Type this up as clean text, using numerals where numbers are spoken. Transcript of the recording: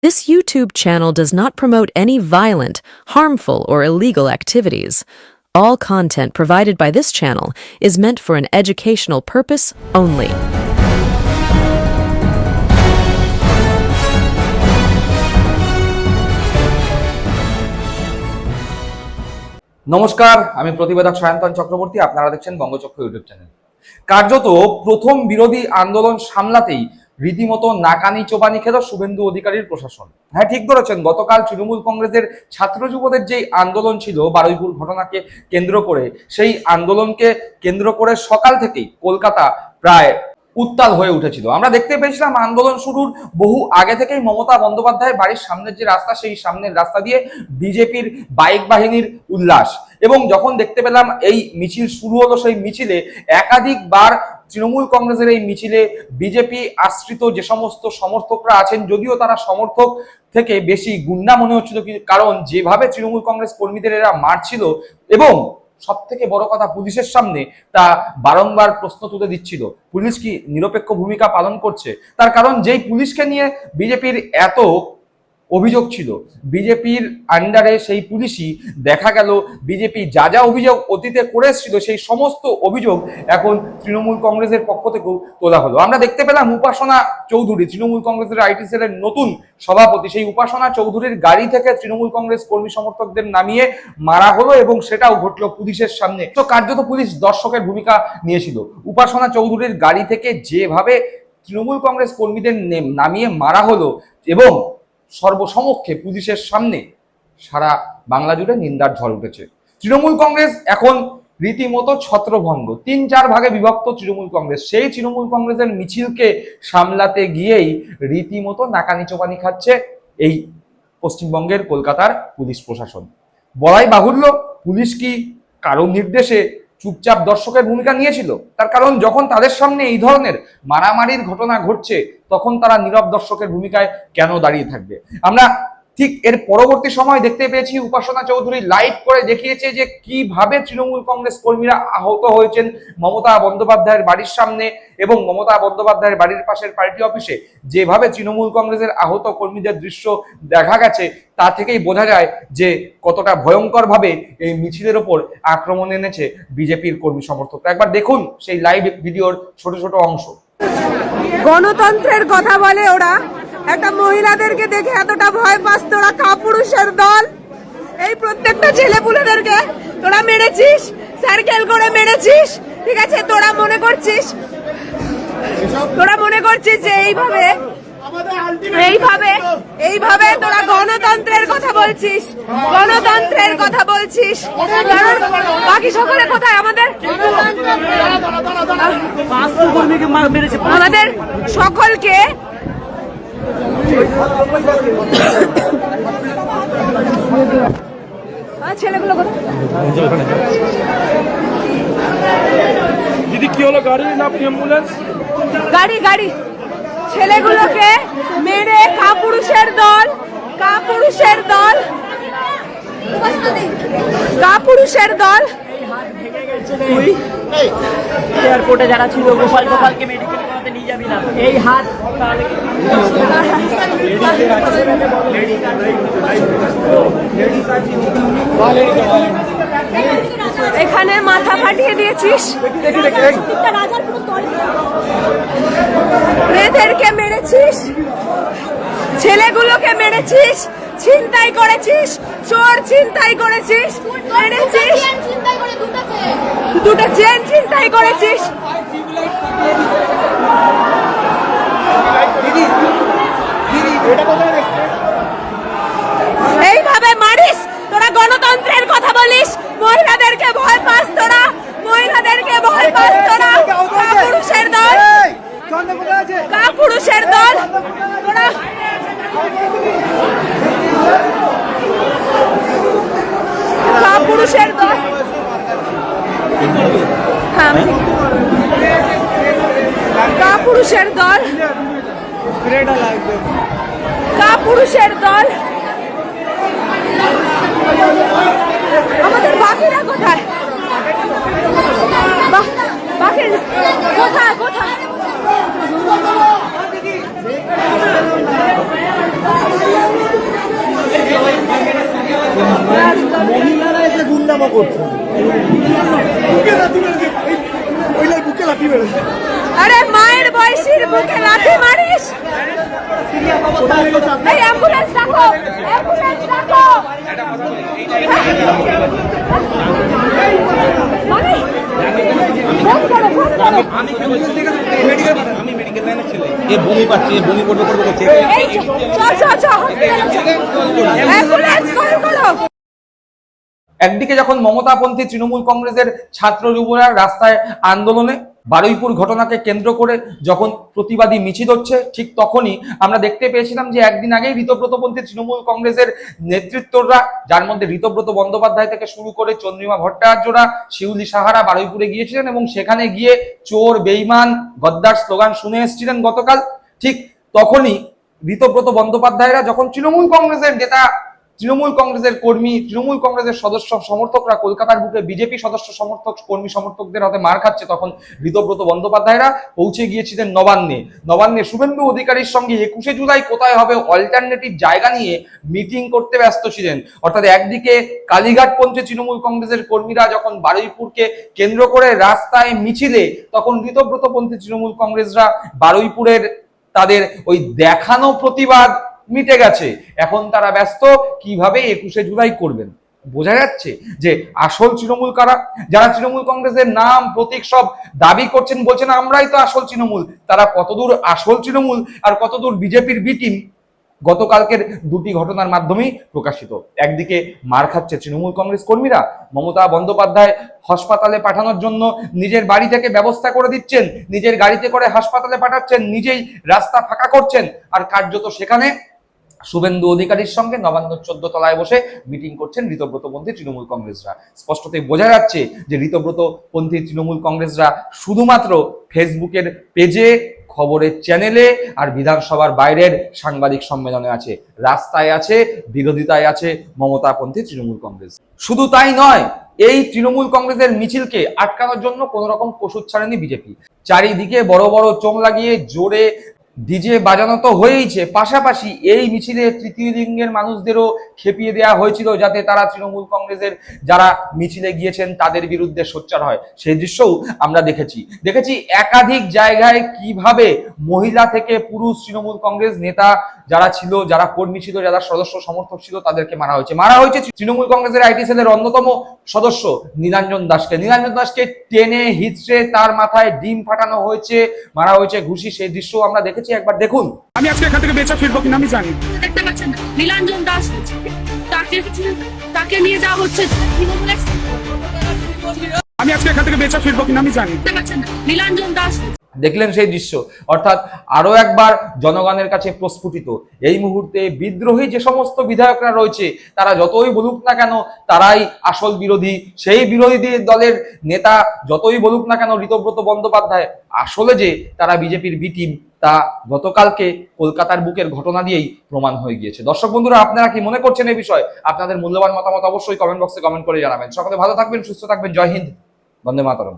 This YouTube channel does not promote any violent, harmful, or illegal activities. All content provided by this channel is meant for an educational purpose only. নমস্কার, আমি প্রতিবেদক সায়ন্তন চক্রবর্তী। আপনারা দেখছেন বঙ্গচক্র YouTube channel. কার্যত প্রথম বিরোধী আন্দোলন সামলাতেই রীতিমতো নাকানি চোবানি খেল শুভেন্দু অধিকারীর প্রশাসন। হ্যাঁ, ঠিক ধরেছেন। গতকাল তৃণমূল কংগ্রেসের ছাত্র যুবদের যেই আন্দোলন ছিল বারুইপুর ঘটনাকে কেন্দ্র করে, সেই আন্দোলনকে কেন্দ্র করে সকাল থেকেই কলকাতা প্রায় উত্তাল হয়ে উঠেছিল। আমরা দেখতে পেয়েছিলাম আন্দোলন শুরুর বহু আগে থেকেই মমতা বন্দ্যোপাধ্যায়ের বাড়ির সামনের যে রাস্তা, সেই সামনের রাস্তা দিয়ে বিজেপির বাইক বাহিনীর উল্লাস। এবং যখন দেখতে পেলাম এই মিছিল শুরু হলো, সেই মিছিলে একাধিকবার তৃণমূল কংগ্রেসের এই মিছিলে বিজেপি আশ্রিত যে সমস্ত সমর্থকরা আছেন, যদিও তারা সমর্থক থেকে বেশি গুন্ডা মনে হচ্ছিল, কারণ যেভাবে তৃণমূল কংগ্রেস কর্মীদের এরা মারছিল এবং সব থেকে বড় কথা পুলিশের সামনে তা বারংবার প্রশ্ন তুলে দিচ্ছিল, পুলিশ কি নিরপেক্ষ ভূমিকা পালন করছে? তার কারণ যেই পুলিশকে নিয়ে বিজেপির এত অভিযোগ ছিল, বিজেপির আন্ডারে সেই পুলিশই দেখা গেল বিজেপি যা যা অভিযোগ অতীতে করেছিল সেই সমস্ত অভিযোগ এখন তৃণমূল কংগ্রেসের পক্ষ থেকেও তোলা হলো। আমরা দেখতে পেলাম উপাসনা চৌধুরী, তৃণমূল কংগ্রেসের আইটি সেলের নতুন সভাপতি, সেই উপাসনা চৌধুরীর গাড়ি থেকে তৃণমূল কংগ্রেস কর্মী সমর্থকদের নামিয়ে মারা হলো এবং সেটাও ঘটলো পুলিশের সামনে। তো কার্যত পুলিশ দর্শকের ভূমিকা নিয়েছিল। উপাসনা চৌধুরীর গাড়ি থেকে যেভাবে তৃণমূল কংগ্রেস কর্মীদের নামিয়ে মারা হলো এবং সর্বসমক্ষে পুলিশের সামনে, সারা বাংলা জুড়ে নিন্দার ঝড় উঠেছে। তৃণমূল কংগ্রেস এখন রীতিমতো ছত্রভঙ্গ, ৩-৪ ভাগে বিভক্ত তৃণমূল কংগ্রেস। সেই তৃণমূল কংগ্রেসের মিছিলকে সামলাতে গিয়েই রীতিমতো নাকানি চোবানি খাচ্ছে এই পশ্চিমবঙ্গের কলকাতার পুলিশ প্রশাসন। বলাই বাহুল্য, পুলিশ কি কারোর নির্দেশে চুপচাপ দর্শকের ভূমিকা নিয়েছিল? তার কারণ যখন তাদের সামনে এই ধরনের মারামারির ঘটনা ঘটছে, তখন তারা নীরব দর্শকের ভূমিকায় কেন দাঁড়িয়ে থাকবে? আমরা ঠিক এর পরবর্তী সময় দেখতে পেয়েছি উপাসনা চৌধুরী লাইভ করে দেখিয়েছে যে কিভাবে তৃণমূল কংগ্রেস কর্মীরা আহত হয়েছেন মমতা বন্দ্যোপাধ্যায়ের বাড়ির সামনে এবং মমতা বন্দ্যোপাধ্যায়ের বাড়ির পাশের পার্টি অফিসে। যেভাবে তৃণমূল কংগ্রেসের আহত কর্মীদের দৃশ্য দেখা গেছে, তা থেকেই বোঝা যায় যে কতটা ভয়ঙ্কর ভাবে এই মিছিলের ওপর আক্রমণ এনেছে বিজেপির কর্মী সমর্থকরা। একবার দেখুন সেই লাইভ ভিডিওর ছোট ছোট অংশ। গণতন্ত্রের কথা বলে ওরা, একটা মহিলাদেরকে দেখে এতটা ভয় পাস তোরা, কাপুরুষের দল। এই প্রত্যেকটা ছেলেপুলেদেরকে তোরা মেরেছিস, সার্কেল করে মেরেছিস, ঠিক আছে? তোরা মনে করছিস যে এইভাবে তোরা গণতন্ত্রের কথা বলছিস, বাকি সকলে কোথায়? আমাদের সকলকে ছেলেগুলো দিদি কি হলো? গাড়ি না অ্যাম্বুলেন্স? গাড়ি ছেলেগুলোকে মেরে কাপুরুষের দল এয়ারপোর্টে যারা ছিল গোপালকে মেডিকেল করাতে নিয়ে যাবি না, এই হাত এখানে মাথা ফাটিয়ে দিয়েছিস, মেয়েদেরকে মেরেছিস, ছেলেগুলোকে মেরেছিস, ছিনতাই করেছিস, চোর ছিনতাই করেছিস, মেরেছিস, দুটো চেন ছিনতাই করেছিস। এইভাবে মারিস তোরা, গণতন্ত্রের কথা বলিস, মহিলাদেরকে ভয় পাস তোরা, কাপুরুষের দল তোরা। কাপুরুষের দল, আমাদের বাকিরা কোথায়? কোথায় নোংরামো করছে, বুকে লাথি মেরেছে, ওইটাই বুকে লাথি মেরেছে। আরে মায়ের বয়সীর বুকে লাথি মারিস? এই অ্যাম্বুলেন্স ডাকো, অ্যাম্বুলেন্স ডাকো। মানে ফোন করো, ফোন করো। আমি মেডিকেল লাইনের ছেলে, এ বমি পাচ্ছে, এ বমি করবে করছে। এই চল চল চল, অ্যাম্বুলেন্স কল করো। একদিকে যখন মমতাপন্থী তৃণমূল কংগ্রেসের ছাত্র যুবরা রাস্তায় আন্দোলনে, বারুইপুর ঘটনাকে কেন্দ্র করে যখন প্রতিবাদী মিছিল হচ্ছে, ঠিক তখনই আমরা দেখতে পেয়েছিলাম যে একদিন আগেই ঋতব্রতপন্থী তৃণমূল কংগ্রেসের নেতৃত্বরা, যার মধ্যে ঋতব্রত বন্দ্যোপাধ্যায় থেকে শুরু করে চন্দ্রিমা ভট্টাচার্যরা, শিউলি সাহারা বারুইপুরে গিয়েছিলেন এবং সেখানে গিয়ে চোর, বেঈমান, গদ্দার স্লোগান শুনে এসেছিলেন গতকাল। ঠিক তখনই ঋতব্রত বন্দ্যোপাধ্যায়রা যখন তৃণমূল কংগ্রেসের নেতা, তৃণমূল কংগ্রেসের কর্মী, তৃণমূল কংগ্রেসের সদস্য সমর্থকরা কলকাতার বুকে বিজেপি সদস্য সমর্থক কর্মী সমর্থকদের হাতে মার খাচ্ছে, তখন ঋতব্রত বন্দ্যোপাধ্যায়রা পৌঁছে গিয়েছিলেন নবান্নে শুভেন্দু অধিকারীর সঙ্গে 21শে জুলাই কোথায় হবে অল্টারনেটিভ জায়গা নিয়ে মিটিং করতে ব্যস্ত ছিলেন। অর্থাৎ একদিকে কালীঘাটপন্থী তৃণমূল কংগ্রেসের কর্মীরা যখন বারুইপুরকে কেন্দ্র করে রাস্তায় মিছিলে, তখন ঋতব্রতপন্থী তৃণমূল কংগ্রেসরা বারুইপুরের তাদের ওই দেখানো প্রতিবাদ মিটে গেছে, এখন তারা ব্যস্ত কিভাবে 21শে জুলাই করবেন। বোঝা যাচ্ছে যে আসল তৃণমূল কারা, যারা তৃণমূল কংগ্রেসের নাম প্রতীক সব দাবি করছেন, বলছেন আমরাই তো আসল তৃণমূল, তারা কতদূর আসল তৃণমূল আর কতদূর বিজেপির বি টিম, গতকালকের দুটি ঘটনার মাধ্যমেই প্রকাশিত। একদিকে মার খাচ্ছে তৃণমূল কংগ্রেস কর্মীরা, মমতা বন্দ্যোপাধ্যায় হাসপাতালে পাঠানোর জন্য নিজের বাড়ি থেকে ব্যবস্থা করে দিচ্ছেন, নিজের গাড়িতে করে হাসপাতালে পাঠাচ্ছেন, নিজেই রাস্তা ফাঁকা করছেন, আর কার্যত সেখানে শুভেন্দু অধিকারীর সঙ্গে নবান্ন 14 তলায় বসে মিটিং করছেন ঋতব্রতপন্থী তৃণমূল কংগ্রেসরা। স্পষ্টতই বোঝা যাচ্ছে যে ঋতব্রতপন্থী তৃণমূল কংগ্রেসরা শুধুমাত্র ফেসবুকের পেজে, খবরের চ্যানেলে আর বিধানসভার বাইরের সাংবাদিক সম্মেলনে আছে, রাস্তায় আছে, বিরোধিতায় আছে মমতাপন্থী তৃণমূল কংগ্রেস। শুধু তাই নয়, এই তৃণমূল কংগ্রেসের মিছিলকে আটকানোর জন্য কোন রকম কসুর ছাড়েনি বিজেপি। চারিদিকে বড় বড় চোং লাগিয়ে জোরে ডিজে বাজানো তো হয়েইছে, পাশাপাশি এই মিছিলে তৃতীয় লিঙ্গের মানুষদেরও খেপিয়ে দেওয়া হয়েছিল, যাতে তারা তৃণমূল কংগ্রেসের যারা মিছিলে গিয়েছেন তাদের বিরুদ্ধে সোচ্চার হয়। সেই দৃশ্যও আমরা দেখেছি একাধিক জায়গায় কিভাবে মহিলা থেকে পুরুষ তৃণমূল কংগ্রেস নেতা যারা ছিল, যারা কর্মী ছিল, যারা সদস্য সমর্থক ছিল, তাদেরকে মারা হয়েছে। তৃণমূল কংগ্রেসের আইটি সেলের অন্যতম সদস্য নীলাঞ্জন দাসকে টেনে হিচড়ে তার মাথায় ডিম ফাটানো হয়েছে, মারা হয়েছে ঘুষি। সেই দৃশ্য আমরা দেখেছি, একবার দেখুন। আমি আজকে এখান থেকে বেঁচে ফিরবো কিনা আমি জানি। দেখতে পাচ্ছেন নীলাঞ্জন দাস, তাকে নিয়ে যাওয়া হচ্ছে। আমি আজকে এখান থেকে বেঁচে ফিরবো কিনা আমি জানি। দেখতে পাচ্ছেন নীলাঞ্জন দাস। দেখলেন সেই দৃশ্য, অর্থাৎ আরো একবার জনগণের কাছে প্রস্ফুটিত, এই মুহূর্তে বিদ্রোহী যে সমস্ত বিধায়করা রয়েছে তারা যতই বলুক না কেন তারাই আসল বিরোধী, সেই বিরোধী দলের নেতা যতই বলুক না কেন ঋতব্রত বন্দ্যোপাধ্যায়, আসলে যে তারা বিজেপির বি টিম তা গতকালকে কলকাতার বুকের ঘটনা দিয়েই প্রমাণ হয়ে গিয়েছে। দর্শক বন্ধুরা, আপনারা কি মনে করছেন এই বিষয়ে? আপনাদের মূল্যবান মতামত অবশ্যই কমেন্ট বক্সে কমেন্ট করে জানাবেন। সকলে ভালো থাকবেন, সুস্থ থাকবেন। জয় হিন্দ, বন্দে মাতরম।